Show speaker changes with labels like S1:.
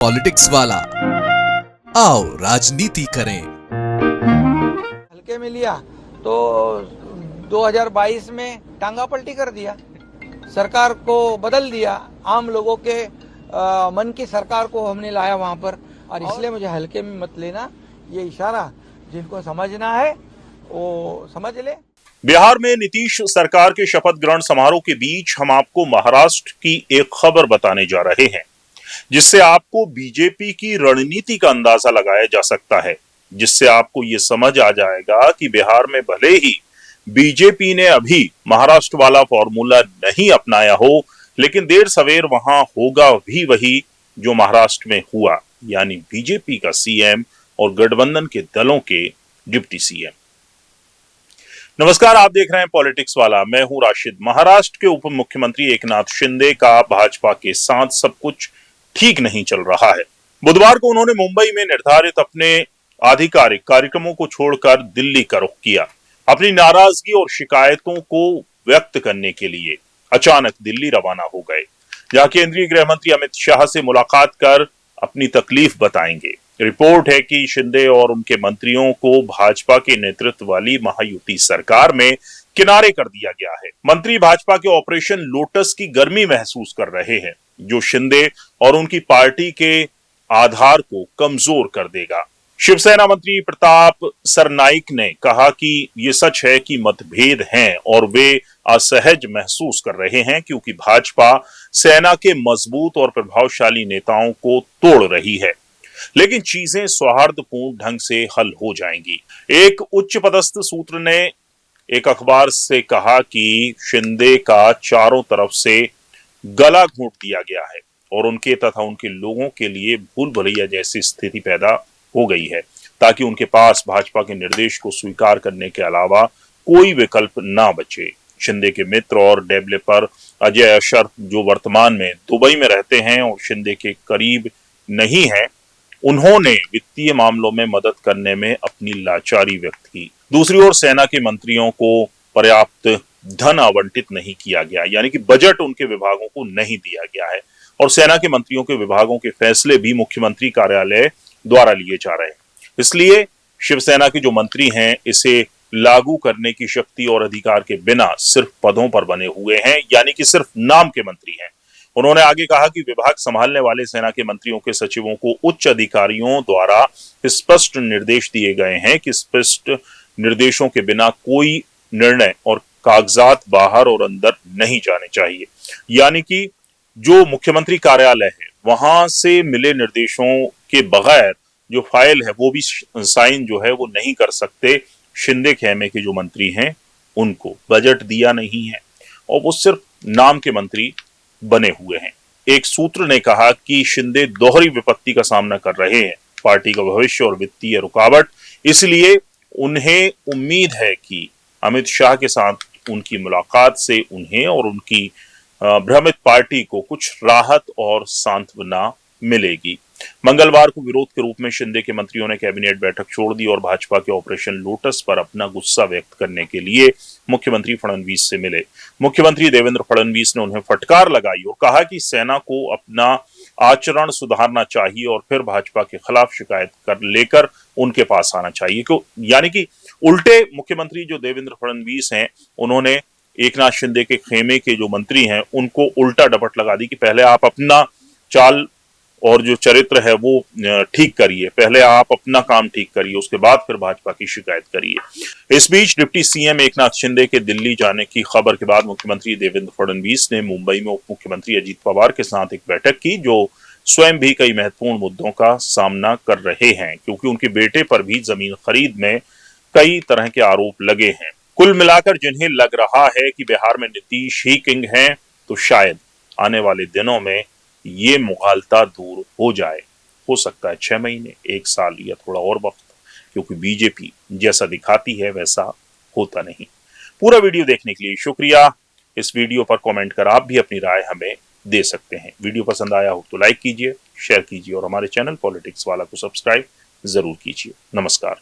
S1: Politics वाला, आओ राजनीति करें।
S2: हल्के में लिया तो 2022 में टांगा पलटी कर दिया, सरकार को बदल दिया, आम लोगों के मन की सरकार को हमने लाया वहां पर। और इसलिए मुझे हल्के में मत लेना, ये इशारा जिनको समझना है वो समझ ले।
S3: बिहार में नीतीश सरकार के शपथ ग्रहण समारोह के बीच हम आपको महाराष्ट्र की एक खबर बताने जा रहे हैं, जिससे आपको बीजेपी की रणनीति का अंदाजा लगाया जा सकता है, जिससे आपको ये समझ आ जाएगा कि बिहार में भले ही बीजेपी ने अभी महाराष्ट्र वाला फॉर्मूला नहीं अपनाया हो, लेकिन देर सवेर वहां होगा भी वही जो महाराष्ट्र में हुआ, यानी बीजेपी का सीएम और गठबंधन के दलों के डिप्टी सीएम। नमस्कार, आप देख रहे हैं पॉलिटिक्स वाला। मैं हूं राशिद। महाराष्ट्र के उप मुख्यमंत्री एकनाथ शिंदे का भाजपा के साथ सब कुछ ठीक नहीं चल रहा है। बुधवार को उन्होंने मुंबई में निर्धारित अपने आधिकारिक कार्यक्रमों को छोड़कर दिल्ली का रुख किया। अपनी नाराजगी और शिकायतों को व्यक्त करने के लिए अचानक दिल्ली रवाना हो गए, जहां केंद्रीय गृह मंत्री अमित शाह से मुलाकात कर अपनी तकलीफ बताएंगे। रिपोर्ट है कि शिंदे और उनके मंत्रियों को भाजपा के नेतृत्व वाली महायुति सरकार में किनारे कर दिया गया है। मंत्री भाजपा के ऑपरेशन लोटस की गर्मी महसूस कर रहे हैं, जो शिंदे और उनकी पार्टी के आधार को कमजोर कर देगा। शिवसेना मंत्री प्रताप सरनाइक ने कहा कि ये सच है कि मतभेद हैं और वे असहज महसूस कर रहे हैं, क्योंकि भाजपा सेना के मजबूत और प्रभावशाली नेताओं को तोड़ रही है, लेकिन चीजें सौहार्दपूर्ण ढंग से हल हो जाएंगी। एक उच्च पदस्थ सूत्र ने एक अखबार से कहा कि शिंदे का चारों तरफ से गला घोंट दिया गया है और उनके तथा उनके लोगों के लिए भूल भुलैया जैसी स्थिति पैदा हो गई है, ताकि उनके पास भाजपा के निर्देश को स्वीकार करने के अलावा कोई विकल्प ना बचे। शिंदे के मित्र और डेवलपर अजय अशर, जो वर्तमान में दुबई में रहते हैं और शिंदे के करीब नहीं है, उन्होंने वित्तीय मामलों में मदद करने में अपनी लाचारी व्यक्त की। दूसरी ओर सेना के मंत्रियों को पर्याप्त धन आवंटित नहीं किया गया, यानी कि बजट उनके विभागों को नहीं दिया गया है और सेना के मंत्रियों के विभागों के फैसले भी मुख्यमंत्री कार्यालय द्वारा लिए जा रहे हैं। इसलिए शिवसेना के जो मंत्री हैं, इसे लागू करने की शक्ति और अधिकार के बिना सिर्फ पदों पर बने हुए हैं, यानी कि सिर्फ नाम के मंत्री हैं। उन्होंने आगे कहा कि विभाग संभालने वाले सेना के मंत्रियों के सचिवों को उच्च अधिकारियों द्वारा स्पष्ट निर्देश दिए गए हैं कि स्पष्ट निर्देशों के बिना कोई निर्णय और कागजात बाहर और अंदर नहीं जाने चाहिए, यानी कि जो मुख्यमंत्री कार्यालय है वहां से मिले निर्देशों के बगैर जो फाइल है वो भी साइन जो है वो नहीं कर सकते। शिंदे खेमे के जो मंत्री हैं उनको बजट दिया नहीं है और वो सिर्फ नाम के मंत्री बने हुए हैं। एक सूत्र ने कहा कि शिंदे दोहरी विपत्ति का सामना कर रहे हैं, पार्टी का भविष्य और वित्तीय रुकावट, इसलिए उन्हें उम्मीद है कि अमित शाह के साथ उनकी मुलाकात से उन्हें और उनकी भ्रमित पार्टी को कुछ राहत और सांत्वना मिलेगी। मंगलवार को विरोध के रूप में शिंदे के मंत्रियों ने कैबिनेट बैठक छोड़ दी और भाजपा के ऑपरेशन लोटस पर अपना गुस्सा व्यक्त करने के लिए मुख्यमंत्री फडणवीस से मिले। मुख्यमंत्री देवेंद्र फडणवीस ने उन्हें फटकार लगाई और कहा कि सेना को अपना आचरण सुधारना चाहिए और फिर भाजपा के खिलाफ शिकायत कर लेकर उनके पास आना चाहिए। यानी कि उल्टे मुख्यमंत्री जो देवेंद्र फडणवीस हैं, उन्होंने एकनाथ शिंदे के खेमे के जो मंत्री हैं उनको उल्टा डपट लगा दी कि पहले आप अपना चाल और जो चरित्र है वो ठीक करिए, पहले आप अपना काम ठीक करिए, उसके बाद फिर भाजपा की शिकायत करिए। इस बीच डिप्टी सीएम एकनाथ शिंदे के दिल्ली जाने की खबर के बाद मुख्यमंत्री देवेंद्र फडणवीस ने मुंबई में उप मुख्यमंत्री अजीत पवार के साथ एक बैठक की, जो स्वयं भी कई महत्वपूर्ण मुद्दों का सामना कर रहे हैं, क्योंकि उनके बेटे पर भी जमीन खरीद में कई तरह के आरोप लगे हैं। कुल मिलाकर जिन्हें लग रहा है कि बिहार में नीतीश ही किंग हैं, तो शायद आने वाले दिनों में ये मुगालता दूर हो जाए। हो सकता है 6 महीने, 1 साल या थोड़ा और वक्त, क्योंकि बीजेपी जैसा दिखाती है वैसा होता नहीं। पूरा वीडियो देखने के लिए शुक्रिया। इस वीडियो पर कमेंट कर आप भी अपनी राय हमें दे सकते हैं। वीडियो पसंद आया हो तो लाइक कीजिए, शेयर कीजिए और हमारे चैनल पॉलिटिक्स वाला को सब्सक्राइब जरूर कीजिए। नमस्कार।